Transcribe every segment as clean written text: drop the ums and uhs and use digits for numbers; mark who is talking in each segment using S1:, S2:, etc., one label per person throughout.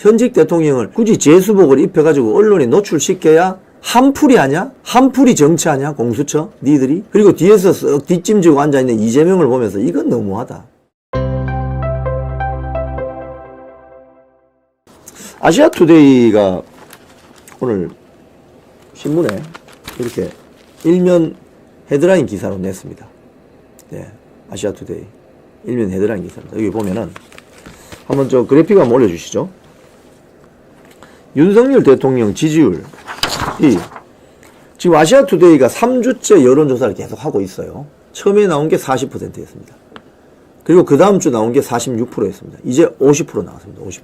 S1: 현직 대통령을 굳이 제수복을 입혀가지고 언론에 노출시켜야 한풀이 하냐? 한풀이 정치하냐? 공수처? 니들이? 그리고 뒤에서 쓱 뒷짐지고 앉아있는 이재명을 보면서 이건 너무하다. 아시아투데이가 오늘 신문에 이렇게 일면 헤드라인 기사로 냈습니다. 네, 아시아투데이 일면 헤드라인 기사입니다. 여기 보면은 한번 저 그래픽 한번 올려주시죠. 윤석열 대통령 지지율이 지금 아시아투데이가 3주째 여론조사를 계속 하고 있어요. 처음에 나온 게 40%였습니다. 그리고 그 다음 주 나온 게 46%였습니다. 이제 50% 나왔습니다. 50%.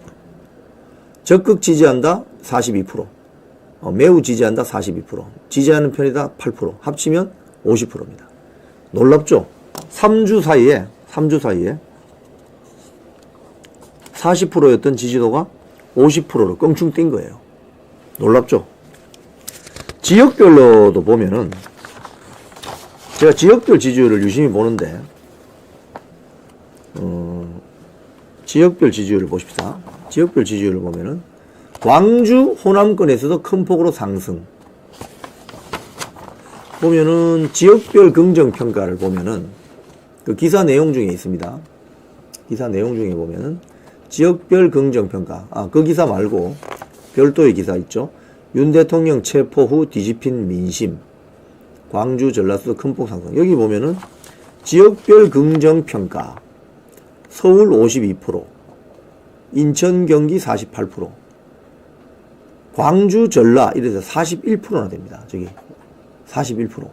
S1: 적극 지지한다 42%, 매우 지지한다 42%, 지지하는 편이다 8%, 합치면 50%입니다. 놀랍죠? 3주 사이에 40%였던 지지도가 50%로 껑충 뛴 거예요. 놀랍죠? 지역별로도 보면은 제가 지역별 지지율을 유심히 보는데 지역별 지지율을 보십시다. 지역별 지지율을 보면은 광주, 호남권에서도 큰 폭으로 상승. 보면은 지역별 긍정평가를 보면은 그 기사 내용 중에 있습니다. 기사 내용 중에 보면은 지역별 긍정평가. 그 기사 말고 별도의 기사 있죠. 윤 대통령 체포 후 뒤집힌 민심. 광주, 전라도 큰 폭 상승. 여기 보면은 지역별 긍정평가. 서울 52%, 인천, 경기 48%, 광주, 전라 이래서 41%나 됩니다. 저기 41%.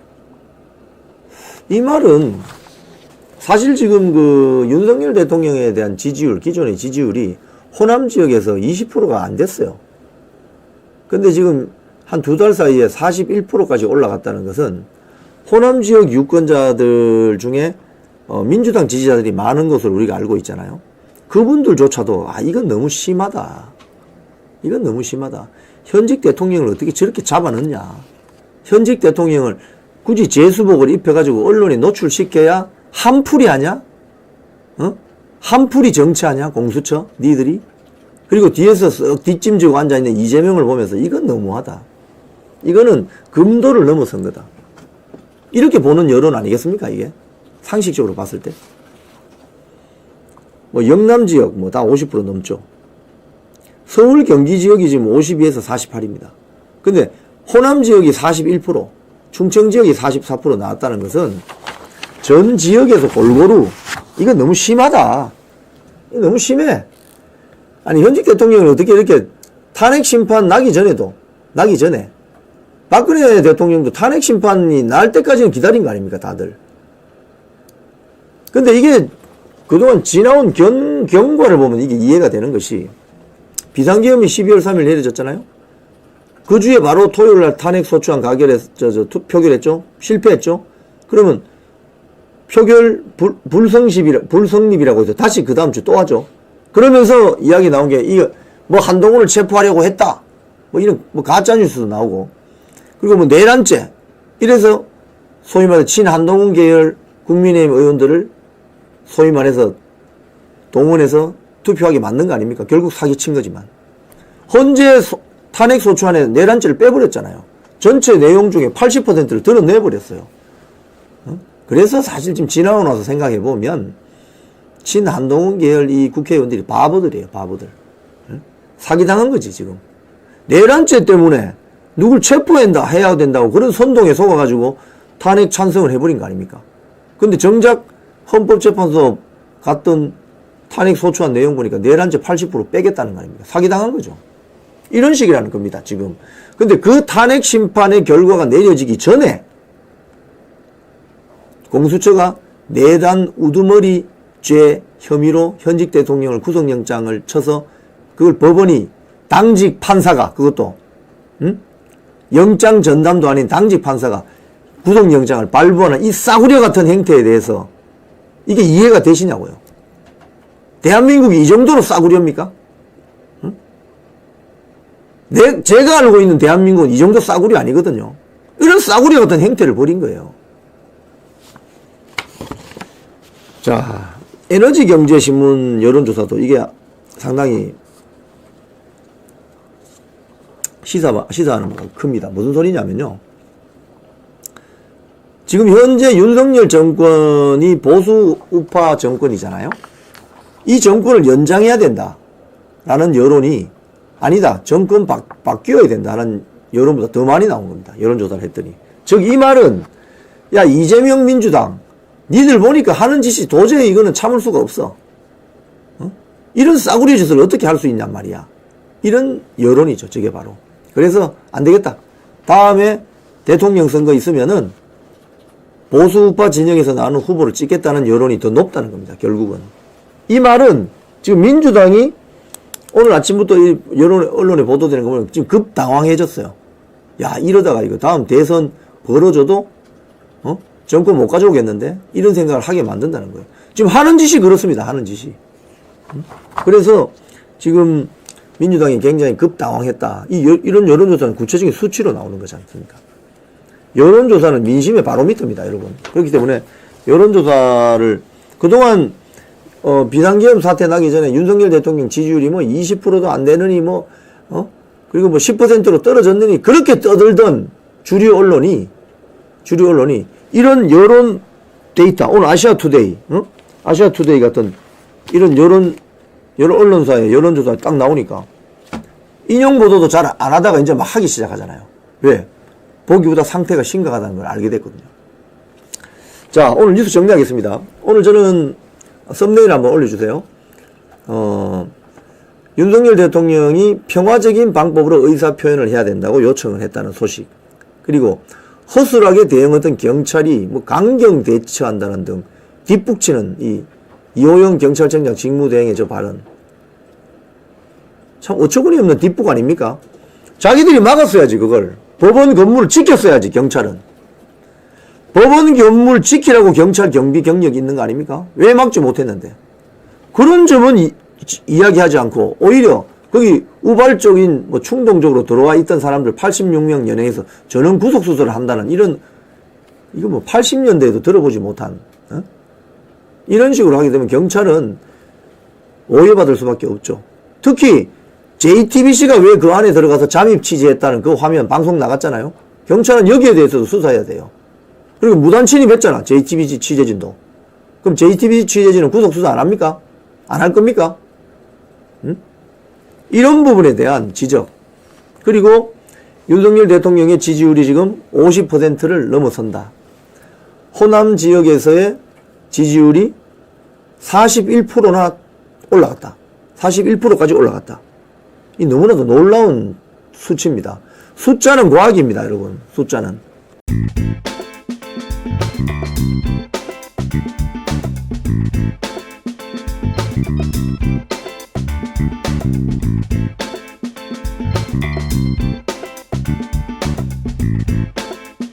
S1: 이 말은 사실 지금 그 윤석열 대통령에 대한 지지율, 기존의 지지율이 호남 지역에서 20%가 안 됐어요. 근데 지금 한 두 달 사이에 41%까지 올라갔다는 것은 호남 지역 유권자들 중에 민주당 지지자들이 많은 것으로 우리가 알고 있잖아요. 그분들조차도 이건 너무 심하다. 이건 너무 심하다. 현직 대통령을 어떻게 저렇게 잡아넣냐. 현직 대통령을 굳이 제수복을 입혀가지고 언론에 노출시켜야 한풀이 하냐? 한풀이 정치하냐? 공수처? 니들이? 그리고 뒤에서 쓱 뒷짐지고 앉아있는 이재명을 보면서 이건 너무하다. 이거는 금도를 넘어선 거다. 이렇게 보는 여론 아니겠습니까, 이게? 상식적으로 봤을 때. 뭐, 영남 지역, 다 50% 넘죠. 서울, 경기 지역이 지금 52에서 48입니다. 근데, 호남 지역이 41%, 충청 지역이 44% 나왔다는 것은 전 지역에서 골고루, 이건 너무 심하다. 이거 너무 심해. 아니, 현직 대통령을 어떻게 이렇게 탄핵 심판 나기 전에, 박근혜 대통령도 탄핵 심판이 날 때까지는 기다린 거 아닙니까, 다들. 근데 이게 그동안 지나온 경과를 보면 이게 이해가 되는 것이 비상계엄이 12월 3일 내려졌잖아요. 그 주에 바로 토요일 날 탄핵 소추안 표결했죠. 실패했죠. 그러면 표결 불성립이라고 해서 다시 그 다음 주 또 하죠. 그러면서 이야기 나온 게 이거 뭐 한동훈을 체포하려고 했다. 뭐 이런 가짜 뉴스도 나오고. 그리고 뭐 내란죄. 이래서 소위 말해 친한동훈 계열 국민의힘 의원들을 소위 말해서 동원해서 투표하게 만든 거 아닙니까? 결국 사기친 거지만. 헌재 탄핵 소추안에 내란죄를 빼버렸잖아요. 전체 내용 중에 80%를 드러내버렸어요. 그래서 사실 지금 지나고 나서 생각해보면 친한동훈 계열 이 국회의원들이 바보들이에요. 바보들. 사기당한 거지 지금. 내란죄 때문에 누굴 체포해야 된다고 그런 선동에 속아가지고 탄핵 찬성을 해버린 거 아닙니까? 근데 정작 헌법재판소 갔던 탄핵 소추안 내용 보니까 내란죄 80% 빼겠다는 거 아닙니까? 사기당한 거죠. 이런 식이라는 겁니다, 지금. 근데 그 탄핵 심판의 결과가 내려지기 전에 공수처가 내란 우두머리죄 혐의로 현직 대통령을 구속영장을 쳐서 그걸 법원이 당직 판사가 그것도 영장 전담도 아닌 당직 판사가 구속영장을 발부하는 이 싸구려 같은 행태에 대해서 이게 이해가 되시냐고요. 대한민국이 이 정도로 싸구려입니까? 제가 알고 있는 대한민국은 이 정도 싸구려 아니거든요. 이런 싸구려 같은 행태를 벌인 거예요. 자, 에너지경제신문 여론조사도 이게 상당히 시사하는 바가 큽니다. 무슨 소리냐면요. 지금 현재 윤석열 정권이 보수 우파 정권이잖아요. 이 정권을 연장해야 된다라는 여론이 아니다. 정권 바뀌어야 된다는 여론보다 더 많이 나온 겁니다. 여론조사를 했더니. 즉 이 말은 야 이재명 민주당 니들 보니까 하는 짓이 도저히 이거는 참을 수가 없어. 이런 싸구려 짓을 어떻게 할 수 있냔 말이야. 이런 여론이죠. 저게 바로. 그래서 안 되겠다. 다음에 대통령 선거 있으면은 보수우파 진영에서 나오는 후보를 찍겠다는 여론이 더 높다는 겁니다. 결국은. 이 말은 지금 민주당이 오늘 아침부터 이 언론에 보도되는 거 보면 지금 급당황해졌어요. 야 이러다가 이거 다음 대선 벌어져도 정권 못 가져오겠는데 이런 생각을 하게 만든다는 거예요. 지금 하는 짓이 그렇습니다. 하는 짓이. 그래서 지금 민주당이 굉장히 급당황했다. 이런 여론조사는 구체적인 수치로 나오는 거지 않습니까? 여론조사는 민심의 바로미터입니다, 여러분. 그렇기 때문에 여론조사를 그동안 비상계엄 사태 나기 전에 윤석열 대통령 지지율이 뭐 20%도 안 되느니 그리고 뭐 10%로 떨어졌느니 그렇게 떠들던 주류 언론이 이런 여론 데이터, 오늘 아시아투데이 같은 이런 여론 언론사의 여론조사에 딱 나오니까 인용보도도 잘 안 하다가 이제 막 하기 시작하잖아요. 왜? 보기보다 상태가 심각하다는 걸 알게 됐거든요. 자, 오늘 뉴스 정리하겠습니다. 오늘 저는 썸네일 한번 올려주세요. 윤석열 대통령이 평화적인 방법으로 의사표현을 해야 된다고 요청을 했다는 소식. 그리고 허술하게 대응했던 경찰이 뭐 강경 대처한다는 등 뒷북치는 이 이호영 경찰청장 직무대행의 저 발언. 참 어처구니 없는 뒷북 아닙니까? 자기들이 막았어야지 그걸. 법원 건물을 지켰어야지 경찰은. 법원 건물 지키라고 경찰 경비 경력이 있는 거 아닙니까? 왜 막지 못했는데. 그런 점은 이야기하지 않고 오히려 거기 우발적인 뭐 충동적으로 들어와 있던 사람들 86명 연행해서 전원 구속수사를 한다는 이거 뭐 80년대에도 들어보지 못한 이런 식으로 하게 되면 경찰은 오해받을 수밖에 없죠. 특히 JTBC가 왜 그 안에 들어가서 잠입 취재했다는 그 화면 방송 나갔잖아요. 경찰은 여기에 대해서도 수사해야 돼요. 그리고 무단 침입했잖아. JTBC 취재진도. 그럼 JTBC 취재진은 구속수사 안 합니까? 안 할 겁니까? 이런 부분에 대한 지적. 그리고 윤석열 대통령의 지지율이 지금 50%를 넘어선다. 호남 지역에서의 지지율이 41%나 올라갔다. 41%까지 올라갔다. 이 너무나도 놀라운 수치입니다. 숫자는 과학입니다, 여러분. 숫자는.